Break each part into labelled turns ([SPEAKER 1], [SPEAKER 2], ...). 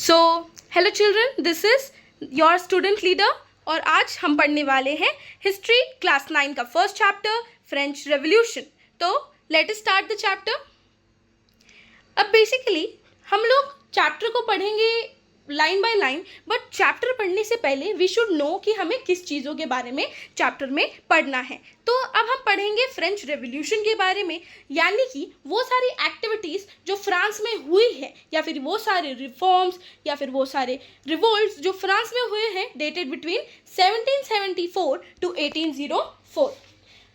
[SPEAKER 1] So hello children, this is your student leader और आज हम पढ़ने वाले हैं हिस्ट्री क्लास 9 का फर्स्ट चैप्टर फ्रेंच रेवोल्यूशन। तो let us start the chapter. अब बेसिकली हम लोग चैप्टर को पढ़ेंगे line by line, but chapter पढ़ने से पहले वी शुड नो कि हमें किस चीज़ों के बारे में चैप्टर में पढ़ना है। तो अब हम पढ़ेंगे फ्रेंच रेवोल्यूशन के बारे में, यानी कि वो सारी एक्टिविटीज़ जो फ्रांस में हुई है या फिर वो सारे रिफॉर्म्स या फिर वो सारे रिवोल्ट्स जो फ्रांस में हुए हैं डेटेड बिटवीन 1774 टू 1804।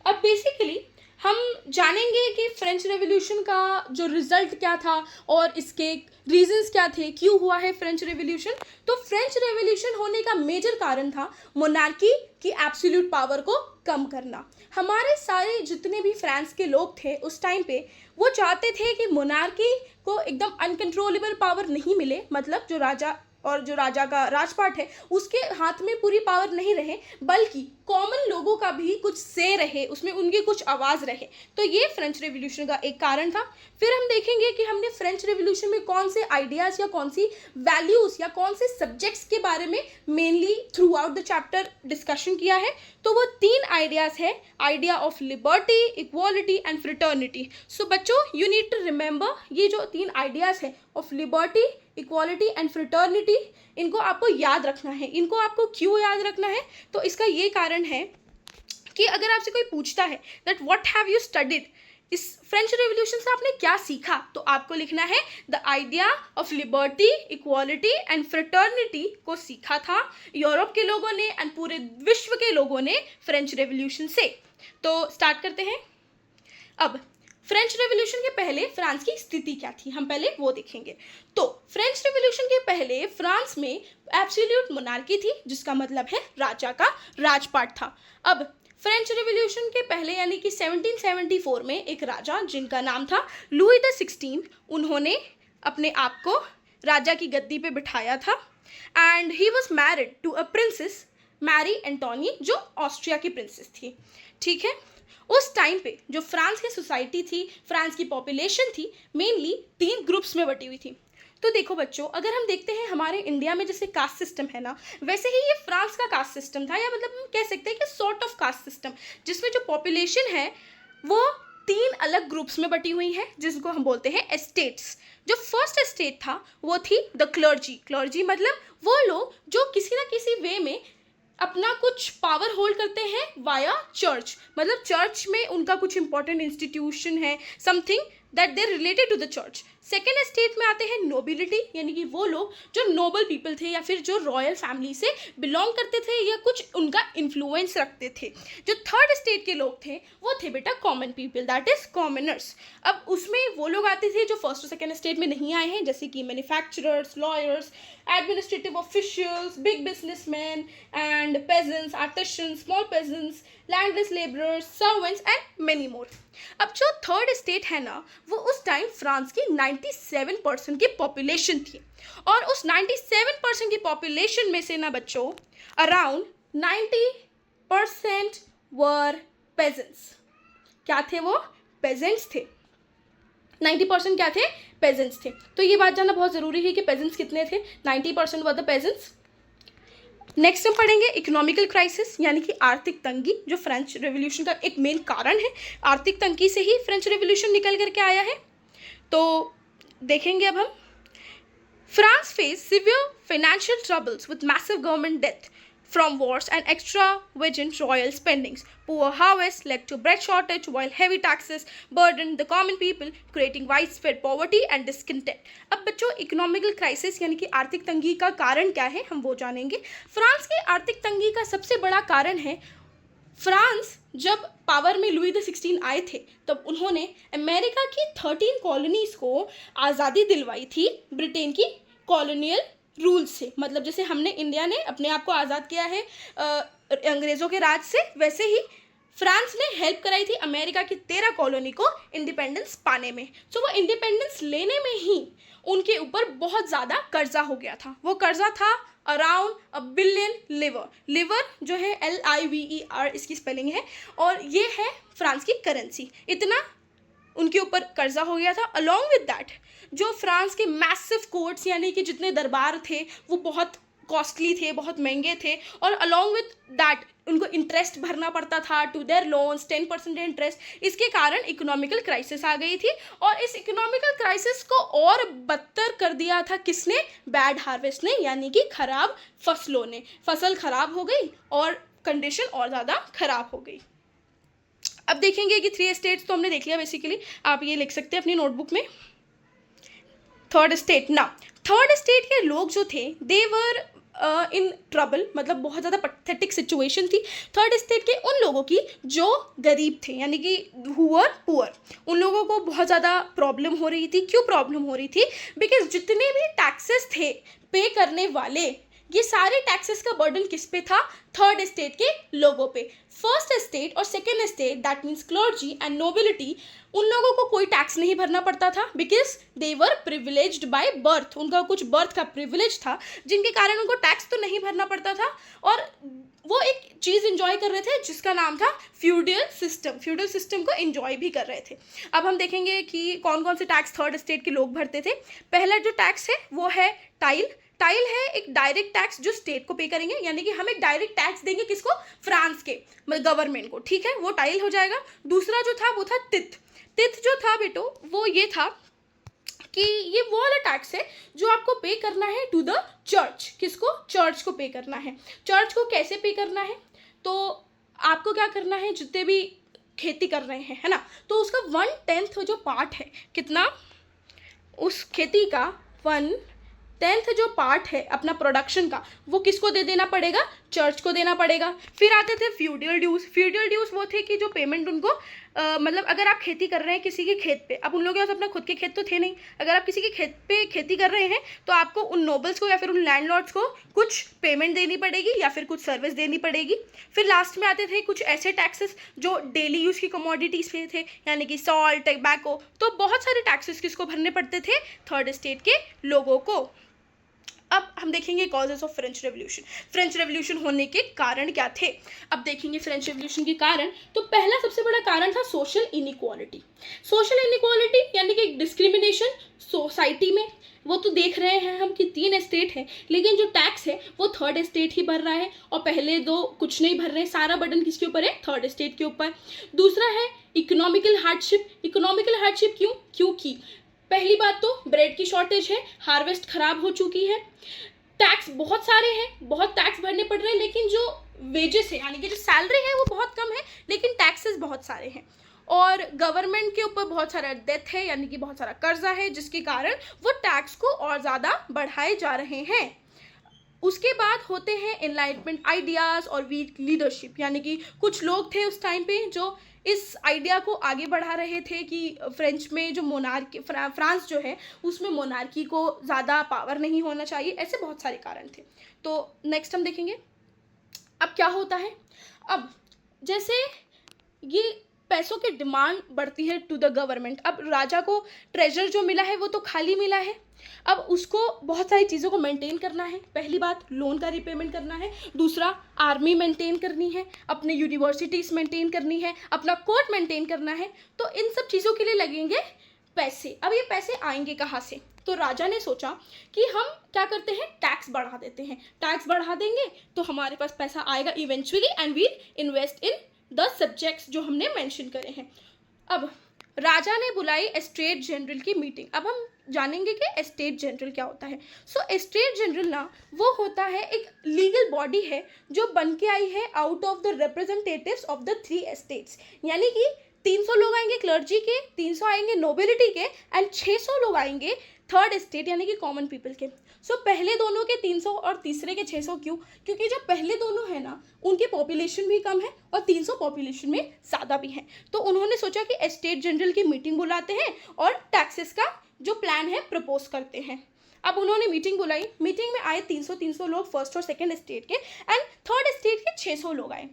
[SPEAKER 1] अब बेसिकली हम जानेंगे कि फ्रेंच रेवोल्यूशन का जो रिजल्ट क्या था और इसके रीजंस क्या थे, क्यों हुआ है फ्रेंच रेवोल्यूशन। तो फ्रेंच रेवोल्यूशन होने का मेजर कारण था मोनार्की की एब्सोल्यूट पावर को कम करना। हमारे सारे जितने भी फ्रांस के लोग थे उस टाइम पे वो चाहते थे कि मोनार्की को एकदम अनकंट्रोलेबल पावर नहीं मिले, मतलब जो राजा और जो राजा का राजपाट है उसके हाथ में पूरी पावर नहीं रहे, बल्कि कॉमन लोगों का भी कुछ से रहे, उसमें उनकी कुछ आवाज़ रहे। तो ये फ्रेंच रेवोल्यूशन का एक कारण था। फिर हम देखेंगे कि हमने फ्रेंच रेवोल्यूशन में कौन से आइडियाज़ या कौन सी वैल्यूज़ या कौन से सब्जेक्ट्स के बारे में mainly throughout the chapter discussion किया है। तो वो 3 आइडियाज़ है, idea of liberty, equality and fraternity. So बच्चों, यू नीड टू रिमेंबर ये जो 3 आइडियाज़ है of liberty, equality and fraternity, इनको आपको याद रखना है। इनको आपको क्यों याद रखना है? तो इसका ये कारण है कि अगर आपसे कोई पूछता है that what have you studied, इस फ्रेंच रेवोल्यूशन से आपने क्या सीखा, तो आपको लिखना है the idea of liberty, equality and fraternity को सीखा था यूरोप के लोगों ने एंड पूरे विश्व के लोगों ने फ्रेंच रेवोल्यूशन से। तो स्टार्ट करते हैं। अब फ्रेंच रेवोल्यूशन के पहले फ्रांस की स्थिति क्या थी, हम पहले वो देखेंगे। तो फ्रेंच रेवोल्यूशन के पहले फ्रांस में एब्सोल्यूट मोनार्की थी, जिसका मतलब है राजा का राजपाट था। अब फ्रेंच रेवोल्यूशन के पहले यानी कि 1774 में एक राजा जिनका नाम था लुई द 16, उन्होंने अपने आप को राजा की गद्दी पे बिठाया था and he was married to a princess Marie Antoinette, जो ऑस्ट्रिया की प्रिंसेस थी। ठीक है, उस टाइम पे जो फ्रांस की सोसाइटी थी, फ्रांस की पॉपुलेशन थी, मेनली 3 ग्रुप्स में बटी हुई थी। तो देखो बच्चों, अगर हम देखते हैं हमारे इंडिया में जैसे कास्ट सिस्टम है ना, वैसे ही ये फ्रांस का कास्ट सिस्टम था, या मतलब हम कह सकते हैं कि सॉर्ट ऑफ कास्ट सिस्टम, जिसमें जो पॉपुलेशन है वो 3 अलग ग्रुप्स में बटी हुई है, जिसको हम बोलते हैं एस्टेट्स। जो फर्स्ट एस्टेट था वो थी द क्लर्जी। क्लर्जी मतलब वो लोग जो किसी ना किसी वे में अपना कुछ पावर होल्ड करते हैं वाया चर्च, मतलब चर्च में उनका कुछ इंपॉर्टेंट इंस्टीट्यूशन है, something that they related to the church. Second state में आते हैं नोबिलिटी, यानी कि वो लोग जो नोबल पीपल थे या फिर जो रॉयल फैमिली से बिलोंग करते थे या कुछ उनका इन्फ्लुएंस रखते थे। जो थर्ड स्टेट के लोग थे वो थे बेटा common people, that is commoners. अब उसमें वो लोग आते थे जो फर्स्ट और सेकेंड स्टेट में नहीं आए हैं, जैसे कि manufacturers, lawyers, administrative officials, big businessman and peasants, artisans, small peasants, landless laborers, servants and many more। अब जो थर्ड स्टेट है ना, वो उस टाइम फ्रांस की 97% की पॉपुलेशन थी, और उस 97% की पॉपुलेशन में से ना बच्चों अराउंड 90% वर पेजेंट्स। क्या थे वो? पेजेंट्स थे। 90% क्या थे? पेजेंट्स थे। तो ये बात जानना बहुत ज़रूरी है कि पेजेंट्स कितने थे। 90% वर द पेजेंट्स। नेक्स्ट हम पढ़ेंगे इकोनॉमिकल क्राइसिस, यानी कि आर्थिक तंगी, जो फ्रेंच रेवोल्यूशन का एक मेन कारण है। आर्थिक तंगी से ही फ्रेंच रेवोल्यूशन निकल करके आया है। तो देखेंगे अब हम। France face severe financial troubles with massive government debt from wars and extravagant royal spendings. Poor harvests led to bread shortage, while heavy taxes burdened the common people, creating widespread poverty and discontent. अब बच्चों, economical crisis यानी कि आर्थिक तंगी का कारण क्या है, हम वो जानेंगे। फ्रांस की आर्थिक तंगी का सबसे बड़ा कारण है, फ्रांस जब पावर में लुई द 16 आए थे तब उन्होंने अमेरिका की 13 कॉलोनीज को आज़ादी दिलवाई थी ब्रिटेन की कॉलोनियल रूल से। मतलब जैसे हमने इंडिया ने अपने आप को आज़ाद किया है अंग्रेज़ों के राज से, वैसे ही फ्रांस ने हेल्प कराई थी अमेरिका की 13 कॉलोनी को इंडिपेंडेंस पाने में। तो वो इंडिपेंडेंस लेने में ही उनके ऊपर बहुत ज़्यादा कर्जा हो गया था। वो कर्जा था अराउंड $1 बिलियन लिवर। लिवर जो है LIVER इसकी स्पेलिंग है, और ये है फ्रांस की करेंसी। इतना उनके ऊपर कर्जा हो गया था। अलॉन्ग विद दैट जो फ्रांस के मैसिव कोर्ट्स यानी कि जितने दरबार थे वो बहुत कॉस्टली थे, बहुत महंगे थे, और अलॉन्ग विद दैट उनको इंटरेस्ट भरना पड़ता था टू देयर लोन्स, 10% इंटरेस्ट। इसके कारण इकोनॉमिकल क्राइसिस आ गई थी, और इस इकोनॉमिकल क्राइसिस को और बदतर कर दिया था किसने? बैड हार्वेस्ट ने, यानी कि खराब फसलों ने। फसल खराब हो गई और कंडीशन और ज़्यादा खराब हो गई। अब देखेंगे कि 3 स्टेट्स तो हमने देख लिया बेसिकली, आप ये लिख सकते हैं अपनी नोटबुक में। थर्ड स्टेट ना, थर्ड स्टेट के लोग जो थे दे वर इन ट्रबल, मतलब बहुत ज़्यादा पैथेटिक सिचुएशन थी थर्ड स्टेट के उन लोगों की जो गरीब थे, यानी कि हु वर पुअर। उन लोगों को बहुत ज़्यादा प्रॉब्लम हो रही थी। क्यों प्रॉब्लम हो रही थी? बिकॉज जितने भी टैक्सेस थे पे करने वाले, ये सारे टैक्सेस का बर्डन किस पे था? थर्ड स्टेट के लोगों पे। फर्स्ट स्टेट और second state, that means clergy and nobility, उन लोगों को कोई टैक्स नहीं भरना पड़ता था because they were privileged by birth. उनका कुछ बर्थ का प्रिविलेज था जिनके कारण उनको टैक्स तो नहीं भरना पड़ता था, और वो एक चीज़ इंजॉय कर रहे थे जिसका नाम था फ्यूडल सिस्टम। फ्यूडल सिस्टम को इंजॉय भी कर रहे थे। अब हम देखेंगे कि कौन कौन से टैक्स थर्ड स्टेट के लोग भरते थे। पहला जो टैक्स है वो है टाइल। टाइल है एक डायरेक्ट टैक्स जो स्टेट को पे करेंगे, यानी कि हम एक डायरेक्ट टैक्स देंगे किसको? फ्रांस के गवर्नमेंट को, ठीक है, वो टाइल हो जाएगा। दूसरा जो था वो था तिथ। तिथ जो था बेटो वो ये था कि ये वो वाला टैक्स है जो आपको पे करना है टू द चर्च। किसको? चर्च को पे करना है। चर्च को कैसे पे करना है? तो आपको क्या करना है, जितने भी खेती कर रहे हैं, है ना, तो उसका 1/10 जो पार्ट है, कितना? उस खेती का 1/10 जो पार्ट है अपना प्रोडक्शन का, वो किसको दे देना पड़ेगा? चर्च को देना पड़ेगा। फिर आते थे फ्यूडल ड्यूज। फ्यूडल ड्यूज वो थे कि जो पेमेंट उनको मतलब अगर आप खेती कर रहे हैं किसी के खेत पे, अब उन लोगों के पास अपना खुद के खेत तो थे नहीं, अगर आप किसी के खेत पे खेती कर रहे हैं तो आपको उन नोबल्स को या फिर उन लैंडलॉर्ड्स को कुछ पेमेंट देनी पड़ेगी या फिर कुछ सर्विस देनी पड़ेगी। फिर लास्ट में आते थे कुछ ऐसे टैक्सेस जो डेली यूज़ की कमोडिटीज़ पे थे, यानी कि सॉल्ट, टबैको। तो बहुत सारे टैक्सेस किसको भरने पड़ते थे? थर्ड स्टेट के लोगों को। अब हम देखेंगे causes of French revolution. French revolution होने के कारण क्या थे? अब देखेंगे फ्रेंच रेवोल्यूशन के कारण। तो पहला सबसे बड़ा कारण था सोशल इनइक्वालिटी। सोशल इनइक्वालिटी यानी कि डिस्क्रिमिनेशन सोसाइटी में। वो तो देख रहे हैं हम कि 3 स्टेट है, लेकिन जो टैक्स है वो थर्ड स्टेट ही भर रहा है, और पहले 2 कुछ नहीं भर रहे हैं। सारा बर्डन किसके ऊपर है? थर्ड स्टेट के ऊपर। दूसरा है इकोनॉमिकल हार्डशिप। इकोनॉमिकल हार्डशिप क्यों? क्योंकि पहली बात तो ब्रेड की शॉर्टेज है, हार्वेस्ट खराब हो चुकी है, टैक्स बहुत सारे हैं, बहुत टैक्स भरने पड़ रहे हैं, लेकिन जो वेजेस है यानी कि जो सैलरी है वो बहुत कम है, लेकिन टैक्सेस बहुत सारे हैं, और गवर्नमेंट के ऊपर बहुत सारा डेथ है यानी कि बहुत सारा कर्जा है, जिसके कारण वो टैक्स को और ज़्यादा बढ़ाए जा रहे हैं। उसके बाद होते हैं एनलाइटमेंट आइडियाज़ और वीक लीडरशिप, यानी कि कुछ लोग थे उस टाइम पे जो इस आइडिया को आगे बढ़ा रहे थे कि फ्रेंच में जो मोनार्की, फ्रांस जो है उसमें मोनार्की को ज़्यादा पावर नहीं होना चाहिए। ऐसे बहुत सारे कारण थे। तो नेक्स्ट हम देखेंगे अब क्या होता है। अब जैसे ये पैसों की डिमांड बढ़ती है टू द गवर्नमेंट। अब राजा को ट्रेजर जो मिला है वो तो खाली मिला है, अब उसको बहुत सारी चीज़ों को मेंटेन करना है। पहली बात लोन का रिपेमेंट करना है, दूसरा आर्मी मेंटेन करनी है, अपने यूनिवर्सिटीज़ मेंटेन करनी है, अपना कोर्ट मेंटेन करना है। तो इन सब चीज़ों के लिए लगेंगे पैसे। अब ये पैसे आएंगे कहाँ से? तो राजा ने सोचा कि हम क्या करते हैं, टैक्स बढ़ा देते हैं। टैक्स बढ़ा देंगे तो हमारे पास पैसा आएगा eventually, and we'll invest in the subjects जो हमने मेंशन करे हैं। अब राजा ने बुलाई स्टेट जनरल की मीटिंग। अब हम जानेंगे कि स्टेट जनरल क्या होता है। सो स्टेट जनरल ना वो होता है एक लीगल बॉडी है जो बन के आई है out of the representatives of the 3 states, यानी कि 300 लोग आएंगे क्लर्जी के, 300 आएंगे नोबिलिटी के, एंड 600 लोग आएंगे थर्ड स्टेट यानी कि कॉमन पीपल के। सो पहले दोनों के 300 और तीसरे के 600 क्यों? क्योंकि जो पहले दोनों है ना उनकी पॉपुलेशन भी कम है और 300 पॉपुलेशन में ज़्यादा भी है। तो उन्होंने सोचा कि स्टेट जनरल की मीटिंग बुलाते हैं और टैक्सेस का जो प्लान है प्रपोज करते हैं। अब उन्होंने मीटिंग बुलाई, मीटिंग में आए 300 लोग फर्स्ट और सेकेंड स्टेट के, एंड थर्ड स्टेट के 600 लोग आए।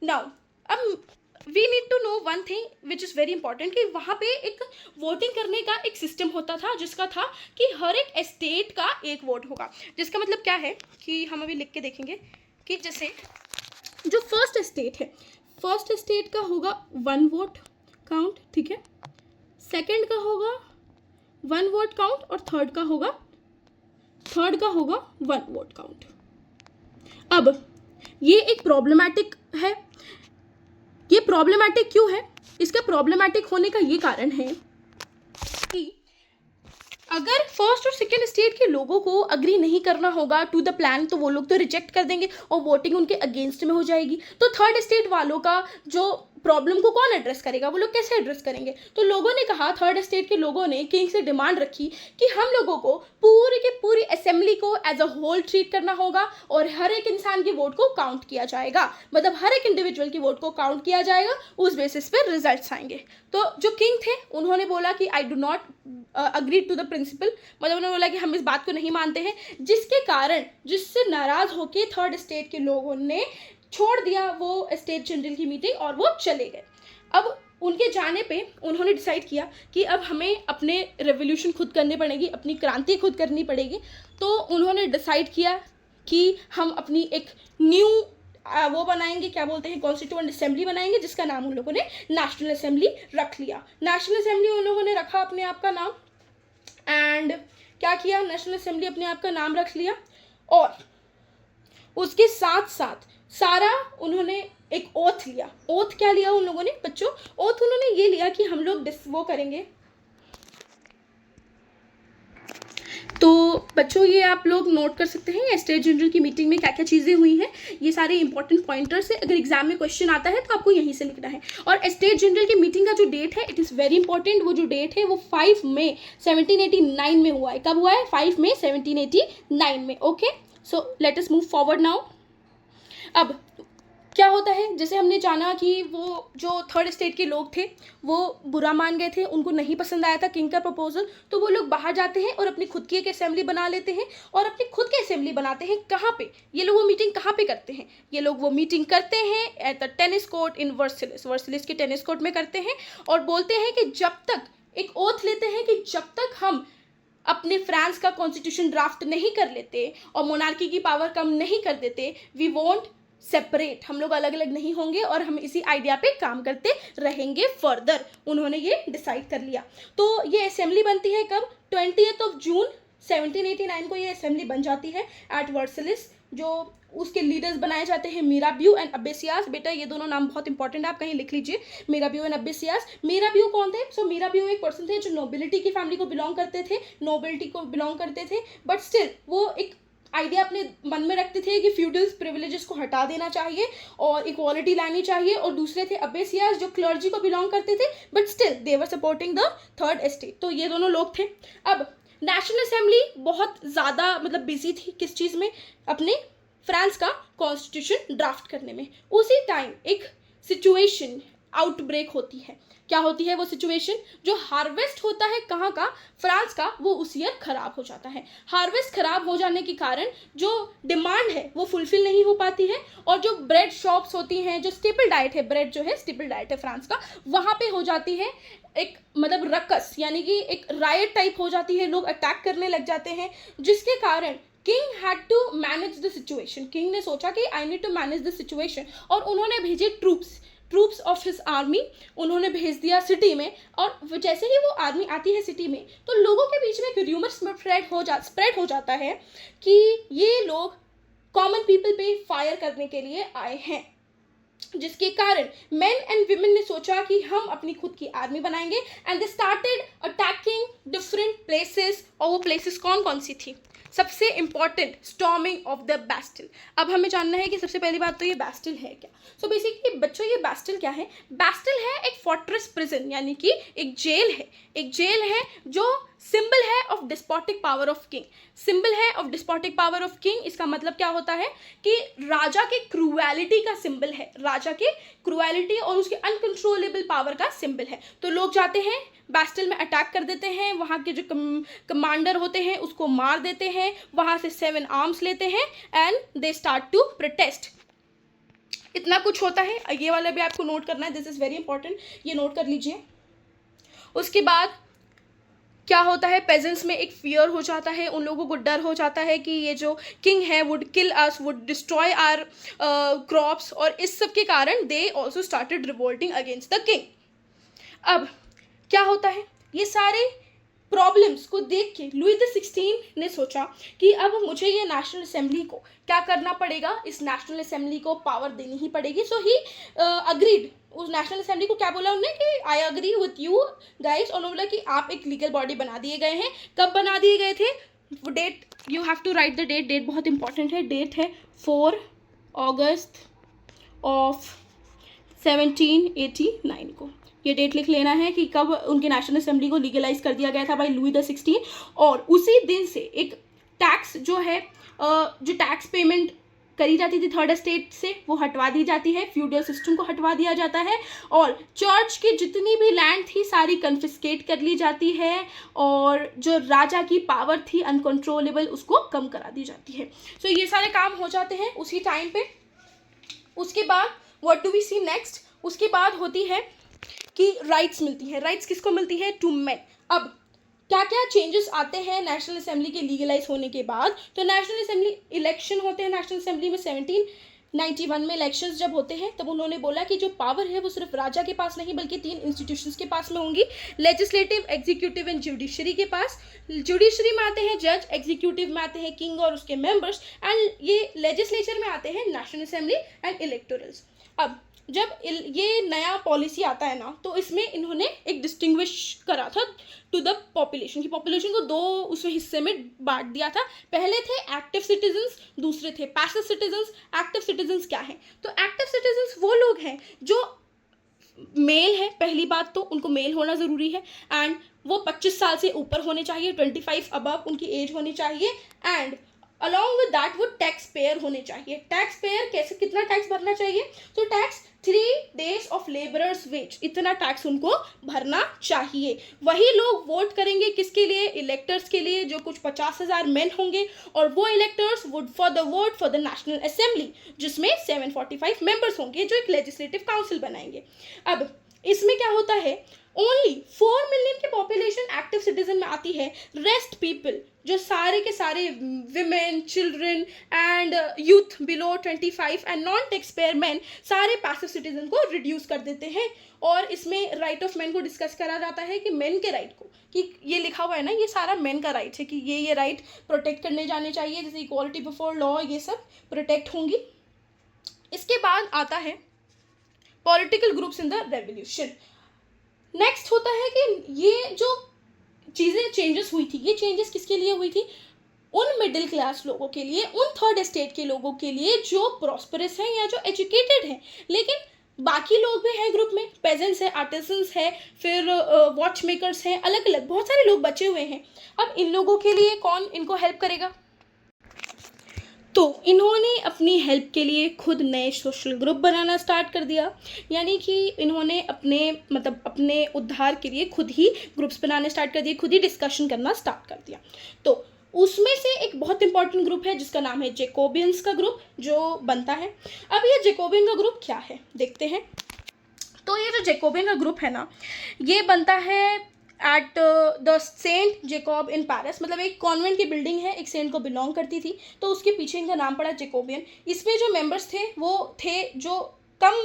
[SPEAKER 1] नाउ अब we need to know one thing which is very important कि वहाँ पे एक वोटिंग करने का एक सिस्टम होता था, जिसका था कि हर एक स्टेट का एक वोट होगा। जिसका मतलब क्या है कि हम अभी लिख के देखेंगे कि जैसे जो फर्स्ट स्टेट है, फर्स्ट स्टेट का होगा 1 वोट काउंट, ठीक है। सेकंड का होगा 1 वोट काउंट और थर्ड का होगा 1 वोट काउंट। अब ये एक प्रॉब्लमैटिक है। ये प्रॉब्लमैटिक क्यों है? इसका प्रॉब्लमैटिक होने का ये कारण है कि अगर फर्स्ट और सेकेंड स्टेट के लोगों को अग्री नहीं करना होगा टू द प्लान, तो वो लोग तो रिजेक्ट कर देंगे और वोटिंग उनके अगेंस्ट में हो जाएगी। तो थर्ड स्टेट वालों का जो प्रॉब्लम को कौन एड्रेस करेगा? वो लोग कैसे एड्रेस करेंगे? तो लोगों ने कहा, थर्ड स्टेट के लोगों ने किंग से डिमांड रखी कि हम लोगों को पूरी की पूरी असेंबली को एज अ होल ट्रीट करना होगा और हर एक इंसान की वोट को काउंट किया जाएगा, मतलब हर एक इंडिविजुअल की वोट को काउंट किया जाएगा, उस बेसिस पे रिजल्ट्स आएंगे। तो जो किंग थे उन्होंने बोला कि I do not agree to the principle, मतलब उन्होंने बोला कि हम इस बात को नहीं मानते हैं, जिसके कारण जिससे नाराज होकर थर्ड स्टेट के लोगों ने छोड़ दिया वो स्टेट जनरल की मीटिंग और वो चले गए। अब उनके जाने पे उन्होंने डिसाइड किया कि अब हमें अपने रेवोल्यूशन खुद करनी पड़ेगी, अपनी क्रांति खुद करनी पड़ेगी। तो उन्होंने डिसाइड किया कि हम अपनी एक न्यू वो बनाएंगे, क्या बोलते हैं, कॉन्स्टिट्यूएंट असेंबली बनाएंगे, जिसका नाम उन लोगों ने नेशनल असेंबली रख लिया। नेशनल असेंबली उन लोगों ने रखा अपने आप का नाम, एंड क्या किया, नेशनल असेंबली अपने आप का नाम रख लिया। और उसके साथ साथ सारा उन्होंने एक ओथ लिया। ओथ क्या लिया उन लोगों ने बच्चों? ओथ उन्होंने ये लिया कि हम लोग वो करेंगे। तो बच्चों ये आप लोग नोट कर सकते हैं स्टेट जनरल की मीटिंग में क्या क्या चीज़ें हुई हैं। ये सारे इंपॉर्टेंट पॉइंटर्स है, अगर एग्जाम में क्वेश्चन आता है तो आपको यहीं से लिखना है। और स्टेट जनरल की मीटिंग का जो डेट है, इट इज़ वेरी इंपॉर्टेंट। वो जो डेट है वो 5 मई 1789 में हुआ है। कब हुआ है? 5 मई 1789 में। Okay, so let us move forward now. अब क्या होता है, जैसे हमने जाना कि वो जो थर्ड स्टेट के लोग थे वो बुरा मान गए थे, उनको नहीं पसंद आया था किंग का प्रपोजल। तो वो लोग बाहर जाते हैं और अपनी खुद की एक असेंबली बना लेते हैं और अपनी खुद की असेंबली बनाते हैं। कहाँ पे ये लोग वो मीटिंग कहाँ पे करते हैं? ये लोग वो मीटिंग करते हैं at the tennis court in Versailles. Versailles के टेनिस कोर्ट में करते हैं और बोलते हैं कि जब तक, एक ओथ लेते हैं कि जब तक हम अपने फ्रांस का कॉन्स्टिट्यूशन ड्राफ्ट नहीं कर लेते और मोनार्की की पावर कम नहीं कर देते, वी वॉन्ट सेपरेट, हम लोग अलग अलग नहीं होंगे और हम इसी आइडिया पे काम करते रहेंगे फर्दर। उन्होंने ये डिसाइड कर लिया। तो ये असेंबली बनती है कब? 20 जून 1789 को ये असेंबली बन जाती है एट वर्सलिस। जो उसके लीडर्स बनाए जाते हैं मीराबियो एंड अब्बेसियास। बेटा ये दोनों नाम बहुत इंपॉर्टेंट है, आप कहीं लिख लीजिए, मीराबियो एंड अब्बेसियास। मीराबियो कौन थे? सो मीराबियो एक पर्सन थे जो नोबिलिटी की फैमिली को बिलोंग करते थे, बट स्टिल वो एक आइडिया अपने मन में रखते थे कि फ्यूडल्स प्रिविलेजेस को हटा देना चाहिए और इक्वालिटी लानी चाहिए। और दूसरे थे अब्बेसियास जो क्लर्जी को बिलोंग करते थे, but still they were supporting the third state. तो ये दोनों लोग थे। अब नेशनल असेंबली बहुत ज़्यादा मतलब बिजी थी किस चीज़ में? अपने फ्रांस का कॉन्स्टिट्यूशन ड्राफ्ट करने में। उसी टाइम एक सिचुएशन आउटब्रेक होती है। क्या होती है वो सिचुएशन? जो हार्वेस्ट होता है कहाँ का? फ्रांस का, वो उस ईयर खराब हो जाता है। हार्वेस्ट खराब हो जाने के कारण जो डिमांड है वो फुलफिल नहीं हो पाती है और जो ब्रेड शॉप्स होती हैं, जो स्टेपल डाइट है, ब्रेड जो है स्टेपल डाइट है फ्रांस का, वहाँ पे हो जाती है एक मतलब रकस, यानी कि एक रायट टाइप हो जाती है, लोग अटैक करने लग जाते हैं, जिसके कारण king had to manage the situation. King ने सोचा कि I need to manage the situation और उन्होंने भेजे ट्रूप्स ऑफ हिज आर्मी, उन्होंने भेज दिया सिटी में। और जैसे ही वो आर्मी आती है सिटी में तो लोगों के बीच में एक र्यूमर स्प्रेड हो जाता है कि ये लोग कॉमन पीपल पे फायर करने के लिए आए हैं, जिसके कारण मेन एंड विमेन ने सोचा कि हम अपनी खुद की आर्मी बनाएंगे and they started attacking different places. और वो प्लेसेस कौन कौन सी थी? सबसे important, storming of the Bastille. अब हमें जानना है कि सबसे पहली बात तो ये बैस्टिल है क्या। सो बेसिकली बच्चों ये बैस्टिल क्या है? बैस्टिल है एक फोर्ट्रेस प्रिजन, यानी कि एक जेल है जो सिंबल है of despotic power of king. Symbol है of despotic power of king. इसका मतलब क्या होता है कि राजा के क्रूएलिटी का सिंबल है, राजा के क्रूएलिटी और उसके अनकंट्रोलेबल पावर का सिंबल है। तो लोग जाते हैं बैस्टिल में, अटैक कर देते हैं, वहाँ के जो कमांडर होते हैं उसको मार देते हैं, वहाँ से 7 आर्म्स लेते हैं and they start to protest. इतना कुछ होता है। ये वाला भी आपको नोट करना है, दिस इज़ वेरी इंपॉर्टेंट, ये नोट कर लीजिए। उसके बाद क्या होता है, पेजेंट्स में एक फियर हो जाता है, उन लोगों को डर हो जाता है कि ये जो किंग है would kill us, would destroy our crops, और इस सब के कारण they also started revolting against the king. अब क्या होता है, ये सारे प्रॉब्लम्स को देख के लुई द 16 ने सोचा कि अब मुझे ये नेशनल असेंबली को क्या करना पड़ेगा, इस नेशनल असेंबली को पावर देनी ही पड़ेगी. सो ही अग्रीड. उस नेशनल असेंबली को क्या बोला उन्होंने कि I agree with you guys. और उन्होंने बोला कि आप एक लीगल बॉडी बना दिए गए हैं. कब बना दिए गए थे? Date you have to write the date. Date बहुत इंपॉर्टेंट है. डेट है 4 अगस्त ऑफ 1789 को. ये डेट लिख लेना है कि कब उनके नेशनल असेंबली को लीगलाइज कर दिया गया था बाय लुई द 16. और उसी दिन से एक टैक्स जो है, जो टैक्स पेमेंट करी जाती थी थर्ड एस्टेट से, वो हटवा दी जाती है. फ्यूडल सिस्टम को हटवा दिया जाता है. और चर्च की जितनी भी लैंड थी सारी कन्फिस्केट कर ली जाती है. और जो राजा की पावर थी अनकंट्रोलेबल, उसको कम करा दी जाती है. सो ये सारे काम हो जाते हैं उसी टाइम पे. उसके बाद what do we see next? उसके बाद होती है कि राइट्स मिलती है. राइट्स किसको मिलती है? To men. अब क्या क्या चेंजेस आते हैं नेशनल असेंबली के लीगलाइज होने के बाद? तो नेशनल असेंबली इलेक्शन होते हैं. नेशनल असेंबली में 1791 में इलेक्शंस जब होते हैं तब उन्होंने बोला कि जो पावर है वो सिर्फ राजा के पास नहीं बल्कि 3 इंस्टीट्यूशंस के पास में होंगी. लेजिस्लेटिव, एग्जीक्यूटिव एंड जुडिशरी के पास. जुडिशरी में आते हैं जज, एग्जीक्यूटिव में आते हैं किंग और उसके मेंबर्स, एंड ये लेजिस्लेचर में आते हैं नेशनल असेंबली एंड इलेक्टोरल्स. अब जब ये नया पॉलिसी आता है ना, तो इसमें इन्होंने एक डिस्टिंग्विश करा था टू द पॉपुलेशन की. पॉपुलेशन को 2 उसमें हिस्से में बांट दिया था. पहले थे एक्टिव सिटीजन्स, दूसरे थे पैसिव सिटीजन्स. एक्टिव सिटीजन्स क्या है? तो एक्टिव सिटीजन्स वो लोग हैं जो मेल है. पहली बात तो उनको मेल होना ज़रूरी है. एंड वो 25 साल से ऊपर होने चाहिए. 25 अबव उनकी एज होनी चाहिए. एंड अलॉन्ग विद दैट वो टैक्स पेयर होने चाहिए. टैक्स पेयर कैसे, कितना टैक्स भरना चाहिए? तो tax 3 days of labourers wage, इतना टैक्स उनको भरना चाहिए. वही लोग वोट करेंगे किसके लिए? इलेक्टर्स के लिए, जो कुछ 50,000 मेन होंगे. और वो electors would for the vote for the national assembly, जिसमें 745 मेंबर्स होंगे जो एक लेजिस्लेटिव काउंसिल बनाएंगे. अब इसमें क्या होता है? ओनली 4 मिलियन की पॉपुलेशन एक्टिव सिटीजन में आती है. रेस्ट पीपल, जो सारे के सारे women, children and youth below 25 and non tax payer man, सारे पैसिव सिटीजन को रिड्यूस कर देते हैं. और इसमें राइट ऑफ मैन को डिस्कस करा जाता है कि मैन के राइट को, कि ये लिखा हुआ है ना, ये सारा मैन का राइट है कि ये राइट प्रोटेक्ट करने जाने चाहिए, जैसे इक्वालिटी बिफोर लॉ, ये सब प्रोटेक्ट होंगी. इसके बाद आता है political groups in the revolution. Next होता है कि ये जो चीज़ें चेंजेस हुई थी, ये चेंजेस किसके लिए हुई थी? उन मिडिल क्लास लोगों के लिए, उन थर्ड एस्टेट के लोगों के लिए जो प्रॉस्परस हैं या जो एजुकेटेड हैं. लेकिन बाकी लोग भी हैं ग्रुप में. पेजेंट्स हैं, आर्टिसंस हैं, फिर वॉच मेकर्स हैं, अलग अलग बहुत सारे लोग बचे हुए हैं. अब इन लोगों के लिए कौन इनको हेल्प करेगा? तो इन्होंने अपनी हेल्प के लिए खुद नए सोशल ग्रुप बनाना स्टार्ट कर दिया. यानी कि इन्होंने अपने उद्धार के लिए खुद ही ग्रुप्स बनाने स्टार्ट कर दिए, खुद ही डिस्कशन करना स्टार्ट कर दिया. तो उसमें से एक बहुत इंपॉर्टेंट ग्रुप है जिसका नाम है जैकोबियंस का ग्रुप, जो बनता है. अब ये जैकोबियन का ग्रुप क्या है देखते हैं. तो ये जो जैकोबियन का ग्रुप है ना, ये बनता है at the Saint Jacob in Paris. मतलब एक कॉन्वेंट की बिल्डिंग है, एक सेंट को बिलोंग करती थी, तो उसके पीछे इनका नाम पड़ा जैकोबियन. इसमें जो मेंबर्स थे वो थे जो कम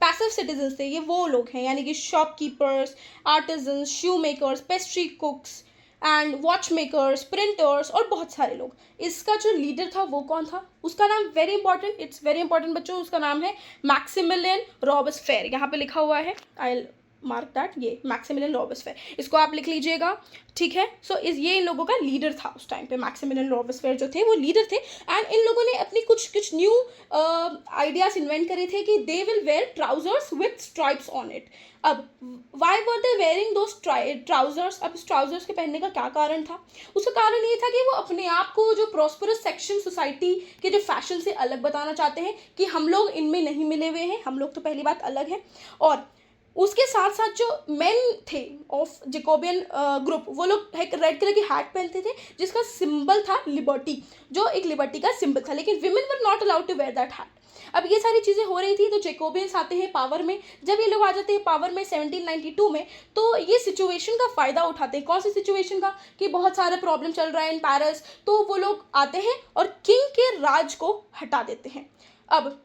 [SPEAKER 1] पैसिव सिटीजन्स थे. ये वो लोग हैं यानी कि shopkeepers, artisans, shoe makers, pastry कुक्स and watch makers, printers और बहुत सारे लोग. इसका जो लीडर था वो कौन था? उसका नाम very important, it's very important बच्चों, उसका नाम है मैक्सिमिलियन रॉबेस्पियर. यहाँ पे लिखा हुआ है, आई मार्क दैट, ये मैक्सिमिलियन रॉबेस्पियर, इसको आप लिख लीजिएगा, ठीक है. सो ये इन लोगों का लीडर था उस टाइम पे. मैक्सिमिलियन रॉबेस्पियर जो थे वो लीडर थे. एंड इन लोगों ने अपनी कुछ न्यू आइडियाज इन्वेंट करे थे कि they will wear trousers with stripes on it. अब why were they wearing those trousers? अब इस ट्राउजर्स के पहनने का क्या कारण था? उसका कारण ये था कि वो अपने आप को जो प्रॉस्परस सेक्शन सोसाइटी के जो फैशन से अलग बताना चाहते हैं कि हम लोग इनमें नहीं मिले हुए हैं, हम लोग तो पहली बात अलग हैं. और उसके साथ साथ जो मेन थे ऑफ जैकोबियन ग्रुप, वो लोग एक रेड कलर की हैट पहनते थे जिसका सिंबल था लिबर्टी, जो एक लिबर्टी का सिंबल था. लेकिन women were not allowed to wear that hat. अब ये सारी चीज़ें हो रही थी, तो जैकोबियंस आते हैं पावर में. जब ये लोग आ जाते हैं पावर में 1792 में, तो ये सिचुएशन का फ़ायदा उठाते हैं. कौन सी सिचुएशन का? कि बहुत सारा प्रॉब्लम चल रहा है इन पेरिस, तो वो लोग आते हैं और किंग के राज को हटा देते हैं. अब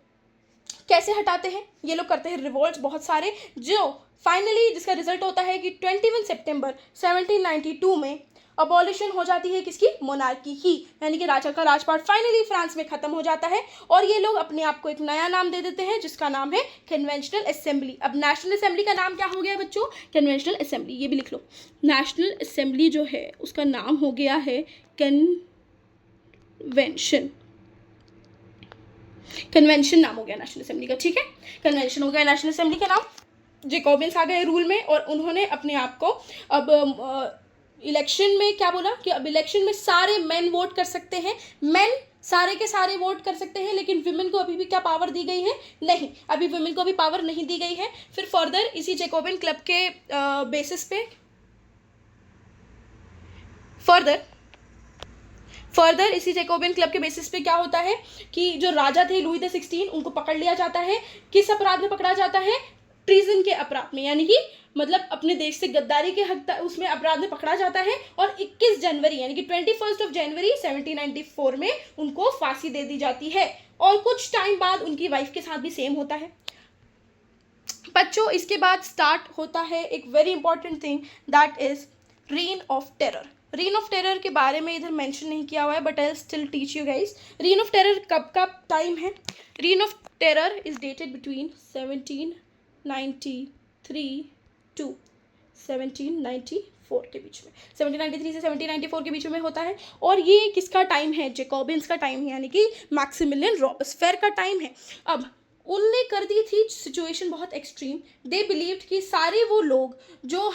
[SPEAKER 1] कैसे हटाते हैं? ये लोग करते हैं रिवोल्ट्स बहुत सारे, जो फाइनली जिसका रिजल्ट होता है कि 21 सितंबर 1792 में अबॉलिशन हो जाती है किसकी? मोनार्की की, यानी कि राजा का राजपाट फाइनली फ्रांस में ख़त्म हो जाता है और ये लोग अपने आप को एक नया नाम दे देते हैं जिसका नाम है कन्वेंशनल असेंबली। अब नेशनल असेंबली का नाम क्या हो गया बच्चों? Conventional assembly. ये भी लिख लो, नेशनल असेंबली जो है उसका नाम हो गया है कन्वेंशन। कन्वेंशन नाम हो गया नेशनल असेंबली का, ठीक है, कन्वेंशन हो गया नेशनल असेंबली का नाम। जैकोबियंस आ गए रूल में और उन्होंने अपने आप को अब इलेक्शन में क्या बोला कि अब इलेक्शन में सारे मेन वोट कर सकते हैं, मेन सारे के सारे वोट कर सकते हैं, लेकिन विमेन को अभी भी क्या पावर दी गई है? नहीं, अभी विमेन को अभी पावर नहीं दी गई है। फिर फर्दर इसी जैकोबियन क्लब के बेसिस पे फर्दर इसी जैकोबियन क्लब के बेसिस पे क्या होता है कि जो राजा थे लुई द 16 उनको पकड़ लिया जाता है। किस अपराध में पकड़ा जाता है? ट्रीजन के अपराध में, यानी कि मतलब अपने देश से गद्दारी के हक उसमें अपराध में पकड़ा जाता है और 21 जनवरी यानी कि 21 जनवरी 1794 में उनको फांसी दे दी जाती है और कुछ टाइम बाद उनकी वाइफ के साथ भी सेम होता है। बच्चों इसके बाद स्टार्ट होता है एक very important thing, that is reign of terror. Reign of terror के बारे में इधर मेंशन नहीं किया हुआ है, but I still teach you guys. Reign of terror कब का टाइम है? Reign of terror is dated between 1793 to 1794 के बीच में, 1793 से 1794 के बीच में होता है। और ये किसका टाइम है? जैकोबियंस का टाइम है, यानी कि मैक्सिमिलियन रॉबेस्पियर का टाइम है। अब उनने कर दी थी सिचुएशन बहुत एक्सट्रीम। दे बिलीव्ड कि सारे वो लोग जो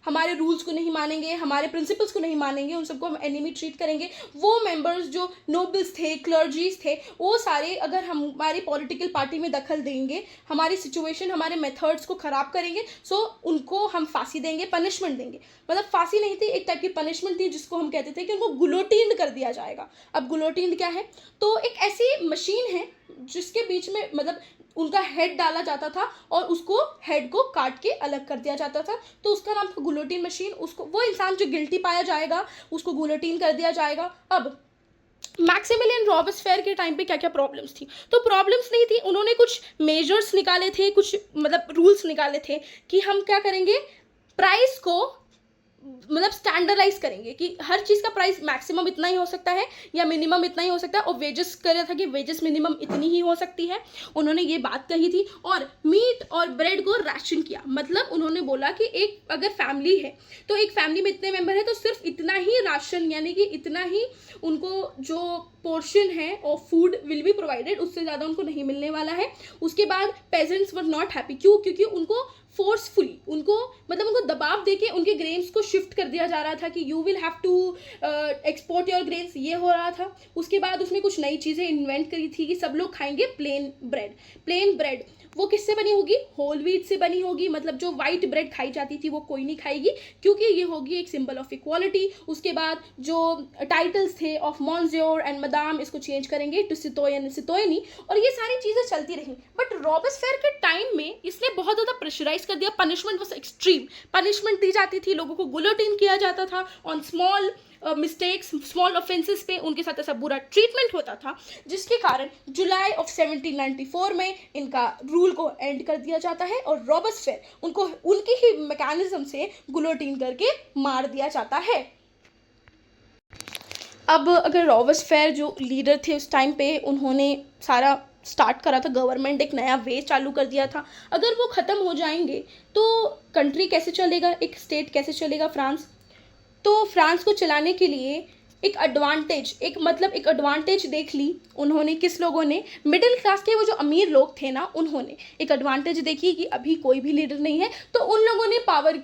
[SPEAKER 1] हमारे रूल्स को नहीं मानेंगे, हमारे प्रिंसिपल्स को नहीं मानेंगे, उन सबको हम एनिमी ट्रीट करेंगे। वो मेंबर्स जो नोबल्स थे, क्लर्जीज थे, वो सारे अगर हमारी पॉलिटिकल पार्टी में दखल देंगे, हमारी सिचुएशन, हमारे मेथड्स को ख़राब करेंगे, सो उनको हम फांसी देंगे, पनिशमेंट देंगे। मतलब फांसी नहीं थी, एक टाइप की पनिशमेंट थी जिसको हम कहते थे कि उनको गुलोटीन कर दिया जाएगा। अब गुलोटीन क्या है? तो एक ऐसी मशीन है जिसके बीच में मतलब उनका हेड डाला जाता था और उसको हेड को काट के अलग कर दिया जाता था, तो उसका नाम था गुलोटीन मशीन। उसको वो इंसान जो गिल्टी पाया जाएगा उसको गुलोटीन कर दिया जाएगा। अब मैक्सिमिलियन रॉबेस्पियर के टाइम पे क्या क्या प्रॉब्लम्स थी? तो प्रॉब्लम्स नहीं थी, उन्होंने कुछ मेजर्स निकाले थे, कुछ मतलब रूल्स निकाले थे कि हम क्या करेंगे, प्राइस को मतलब स्टैंडर्डाइज करेंगे कि हर चीज़ का प्राइस मैक्सिमम इतना ही हो सकता है या मिनिमम इतना ही हो सकता है, और वेजेस कर रहा था कि वेजेस मिनिमम इतनी ही हो सकती है, उन्होंने ये बात कही थी। और मीट और ब्रेड को राशन किया, मतलब उन्होंने बोला कि एक अगर फैमिली है तो एक फैमिली में इतने मेंबर है तो सिर्फ इतना ही राशन यानी कि इतना ही उनको जो पोर्शन है of food will be provided, उससे ज़्यादा उनको नहीं मिलने वाला है। उसके बाद पेजेंट्स वर नॉट हैप्पी, क्यों? क्योंकि उनको फोर्सफुली उनको दबाव देके उनके ग्रेन्स को शिफ्ट कर दिया जा रहा था कि you will have to export your grains, ये हो रहा था। उसके बाद उसमें कुछ नई चीज़ें इन्वेंट करी थी कि सब लोग खाएंगे प्लेन ब्रेड। वो किससे बनी होगी? होल व्हीट से बनी होगी, मतलब जो वाइट ब्रेड खाई जाती थी वो कोई नहीं खाएगी क्योंकि ये होगी एक सिंबल ऑफ इक्वालिटी। उसके बाद जो टाइटल्स थे ऑफ मॉन्सियोर एंड मदाम, इसको चेंज करेंगे टू सितोयन सितोयनी, और ये सारी चीज़ें चलती रहीं। बट रॉबेस्पियर के टाइम में इसने बहुत ज़्यादा प्रेशराइज कर दिया, पनिशमेंट वॉज एक्सट्रीम, पनिशमेंट दी जाती थी, लोगों को गुलोटीन किया जाता था on small mistakes, small offences पे उनके साथ ऐसा बुरा ट्रीटमेंट होता था, जिसके कारण जुलाई ऑफ 1794 में इनका रूल को एंड कर दिया जाता है और रॉबेस्पियर उनको उनकी ही मैकेनिज्म से गुलोटीन करके मार दिया जाता है। अब अगर रॉबेस्पियर जो लीडर थे उस टाइम पे, उन्होंने सारा स्टार्ट करा था, गवर्नमेंट एक नया वे चालू कर दिया था, अगर वो ख़त्म हो जाएंगे तो कंट्री कैसे चलेगा, एक स्टेट कैसे चलेगा फ्रांस? तो फ्रांस को चलाने के लिए एक एडवांटेज देख ली उन्होंने। किस लोगों ने? मिडिल क्लास के वो जो अमीर लोग थे ना, उन्होंने एक एडवांटेज देखी कि अभी कोई भी लीडर नहीं है, तो उन लोगों ने पावर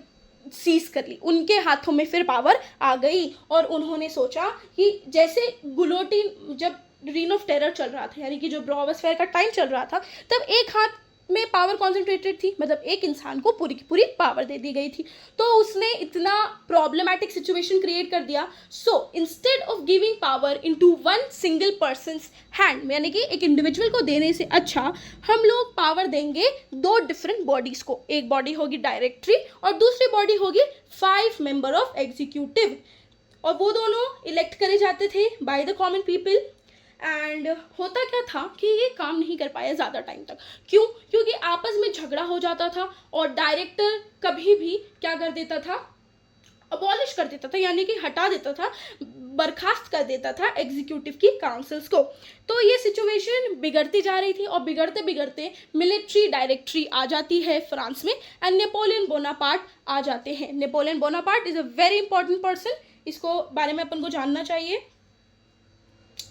[SPEAKER 1] सीज कर ली, उनके हाथों में फिर पावर आ गई और उन्होंने सोचा कि जैसे गुलोटीन जब रेन ऑफ टेरर चल रहा था, यानी कि जो रॉबेस्पियर का टाइम चल रहा था, तब एक हाथ में पावर कॉन्सेंट्रेटेड थी, मतलब एक इंसान को पूरी की पूरी पावर दे दी गई थी, तो उसने इतना प्रॉब्लमैटिक सिचुएशन क्रिएट कर दिया। So instead of giving power into one single persons hand, यानी कि एक इंडिविजुअल को देने से अच्छा हम लोग पावर देंगे दो डिफरेंट बॉडीज को, एक बॉडी होगी डायरेक्टरी और दूसरी बॉडी होगी 5 मेंबर ऑफ एग्जीक्यूटिव, और वो दोनों इलेक्ट करे जाते थे by the common people. And होता क्या था कि ये काम नहीं कर पाया ज़्यादा टाइम तक। क्यों? क्योंकि आपस में झगड़ा हो जाता था और डायरेक्टर कभी भी क्या कर देता था, अबॉलिश कर देता था, यानी कि हटा देता था, बर्खास्त कर देता था एग्जीक्यूटिव की काउंसिल्स को। तो ये सिचुएशन बिगड़ती जा रही थी और बिगड़ते बिगड़ते मिलिट्री डायरेक्टरी आ जाती है फ्रांस में एंड नेपोलियन बोनापार्ट आ जाते हैं। Napoleon Bonaparte is a very important person, इसको बारे में अपन को जानना चाहिए।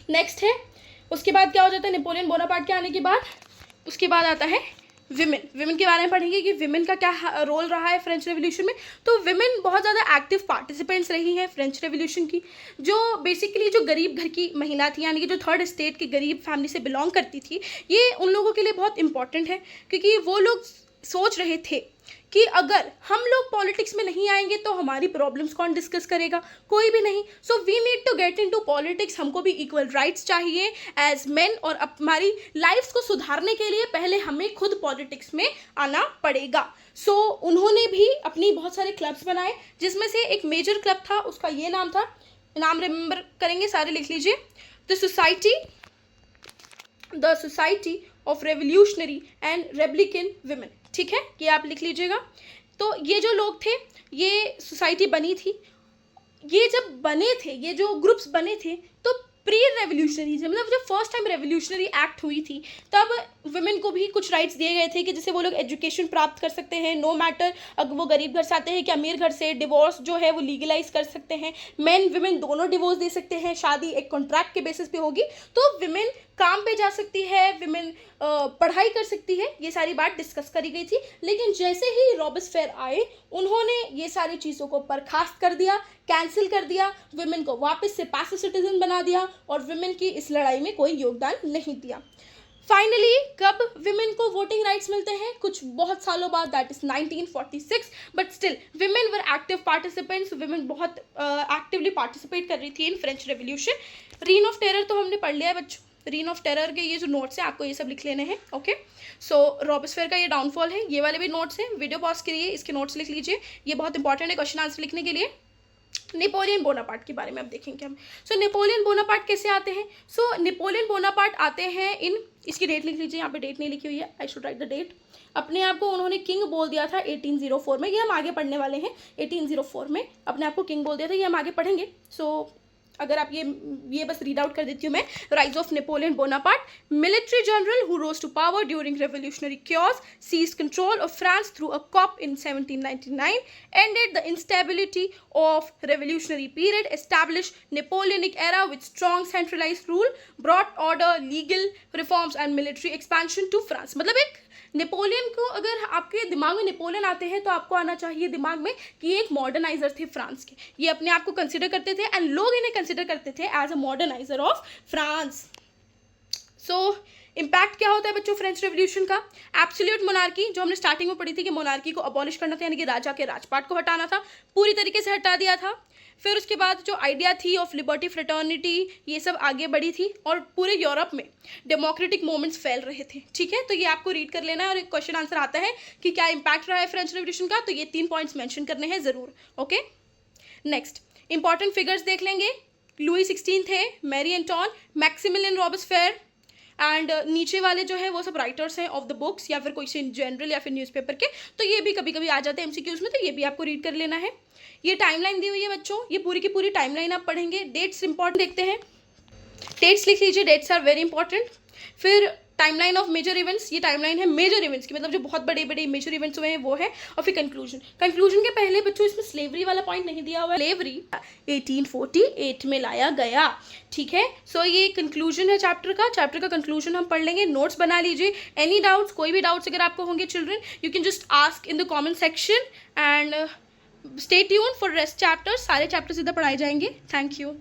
[SPEAKER 1] नेक्स्ट है, उसके बाद क्या हो जाता है नेपोलियन बोनापार्ट के आने के बाद, उसके बाद आता है विमेन के बारे में पढ़ेंगे कि विमेन का क्या रोल रहा है फ्रेंच रेवोल्यूशन में। तो विमेन बहुत ज़्यादा एक्टिव पार्टिसिपेंट्स रही हैं फ्रेंच रेवोल्यूशन की। जो बेसिकली जो गरीब घर की महिला थी, यानी कि जो थर्ड स्टेट की गरीब फैमिली से बिलोंग करती थी, ये उन लोगों के लिए बहुत इंपॉर्टेंट है, क्योंकि वो लोग सोच रहे थे कि अगर हम लोग पॉलिटिक्स में नहीं आएंगे तो हमारी प्रॉब्लम्स कौन डिस्कस करेगा, कोई भी नहीं। So we need to get into politics, हमको भी इक्वल राइट्स चाहिए एज मेन, और हमारी लाइफ्स को सुधारने के लिए पहले हमें खुद पॉलिटिक्स में आना पड़ेगा। सो उन्होंने भी अपनी बहुत सारे क्लब्स बनाए, जिसमें से एक मेजर क्लब था, उसका ये नाम था, नाम रिमेंबर करेंगे सारे, लिख लीजिए, the society of revolutionary and Republican women. ठीक है, ये आप लिख लीजिएगा। तो ये जो लोग थे, ये सोसाइटी बनी थी, ये जब बने थे, ये जो ग्रुप्स बने थे, तो प्री रेवोल्यूशनरी, मतलब जब फर्स्ट टाइम रेवोल्यूशनरी एक्ट हुई थी, तब वुमेन को भी कुछ राइट्स दिए गए थे कि जैसे वो लोग एजुकेशन प्राप्त कर सकते हैं, नो मैटर अगर वो गरीब घर से आते हैं कि अमीर घर से, डिवोर्स जो है वो लीगलाइज कर सकते हैं, मेन विमेन दोनों डिवोर्स दे सकते हैं, शादी एक कॉन्ट्रैक्ट के बेसिस पे होगी, तो विमेन काम पे जा सकती है, विमेन पढ़ाई कर सकती है, ये सारी बात डिस्कस करी गई थी। लेकिन जैसे ही रॉबेस्पियर आए, उन्होंने ये सारी चीज़ों को बर्खास्त कर दिया, कैंसिल कर दिया, विमेन को वापस से पैसिव सिटीजन बना दिया और विमेन की इस लड़ाई में कोई योगदान नहीं दिया। फाइनली कब विमेन को वोटिंग राइट्स मिलते हैं? कुछ बहुत सालों बाद, that is 1946, but still women were active participants, women बहुत एक्टिवली पार्टिसिपेट कर रही थी in French revolution. Reign of terror तो हमने पढ़ लिया है बच्चों, रीन ऑफ टेरर के ये जो नोट्स हैं आपको ये सब लिख लेने हैं। ओके, सो रॉबेस्पियर का ये डाउनफॉल है, ये वाले भी नोट्स हैं, वीडियो पॉज करिए, इसके नोट्स लिख लीजिए, ये बहुत इंपॉर्टेंट है क्वेश्चन आंसर लिखने के लिए। नेपोलियन बोनापार्ट के बारे में अब देखेंगे हम। सो नेपोलियन बोनापार्ट कैसे आते हैं? सो नेपोलियन बोनापार्ट आते हैं इन, इसकी डेट लिख लीजिए, यहाँ पे डेट नहीं लिखी हुई है, I should write the date. अपने आप को उन्होंने किंग बोल दिया था 1804 में, ये हम आगे पढ़ने वाले हैं। 1804 में अपने आप को किंग बोल दिया था, ये हम आगे पढ़ेंगे। सो अगर आप ये बस रीड आउट कर देती हूँ मैं। Rise of Napoleon Bonaparte, military general who rose to power during revolutionary chaos, seized control of France through a coup in 1799, ended the instability of revolutionary period, established Napoleonic era with strong centralized rule, brought order, legal reforms and military expansion to France। मतलब एक Napoleon को, अगर आपके दिमाग में Napoleon आते हैं तो आपको आना चाहिए दिमाग में कि ये एक मॉडर्नाइजर थे फ्रांस के, ये अपने आप को कंसिडर करते थे एंड लोग इन्हें कंसिडर करते थे as a moderniser of France. So impact क्या होता है बच्चों फ्रेंच रेवोल्यूशन का? एब्सोल्यूट मोनार्की, जो हमने स्टार्टिंग में पढ़ी थी कि मोनार्की को अबॉलिश करना था, यानी कि राजा के राजपाट को हटाना था, पूरी तरीके से हटा दिया था। फिर उसके बाद जो आइडिया थी ऑफ लिबर्टी, फ्रेटर्निटी, ये सब आगे बढ़ी थी और पूरे यूरोप में डेमोक्रेटिक मूवमेंट्स फैल रहे थे। ठीक है, तो ये आपको रीड कर लेना है और एक क्वेश्चन आंसर आता है कि क्या इम्पैक्ट रहा है फ्रेंच रेवोल्यूशन का, तो ये 3 पॉइंट्स मेंशन करने हैं ज़रूर। ओके, नेक्स्ट इंपॉर्टेंट फिगर्स देख लेंगे। लुई 16 थे, Marie Antoinette, Maximilian Robespierre, and नीचे वाले जो है वो सब राइटर्स हैं ऑफ द बुक्स या फिर कोई से जनरल या फिर न्यूज़पेपर के, तो ये भी कभी कभी आ जाते हैं एमसीक्यूज में, तो ये भी आपको रीड कर लेना है। ये टाइमलाइन दी हुई है बच्चों, ये पूरी की पूरी टाइमलाइन आप पढ़ेंगे। डेट्स इंपॉर्टेंट देखते हैं, डेट्स लिख लीजिए, डेट्स आर वेरी इंपॉर्टेंट। फिर टाइमलाइन ऑफ मेजर इवेंट्स, ये टाइमलाइन है मेजर इवेंट्स की, मतलब जो बहुत बड़े बड़े मेजर इवेंट्स हुए हैं वो है। और फिर कंक्लूजन के पहले बच्चों इसमें स्लेवरी वाला पॉइंट नहीं दिया हुआ है, स्लेवरी 1848 में लाया गया। ठीक है, सो ये कंक्लूजन है चैप्टर का कंक्लूजन हम पढ़ लेंगे। नोट्स बना लीजिए, एनी डाउट्स, कोई भी डाउट्स अगर आपको होंगे children, you can just ask in the comment section and stay tuned for rest chapters, सारे चैप्टर्स इधर पढ़ाए जाएंगे। Thank you.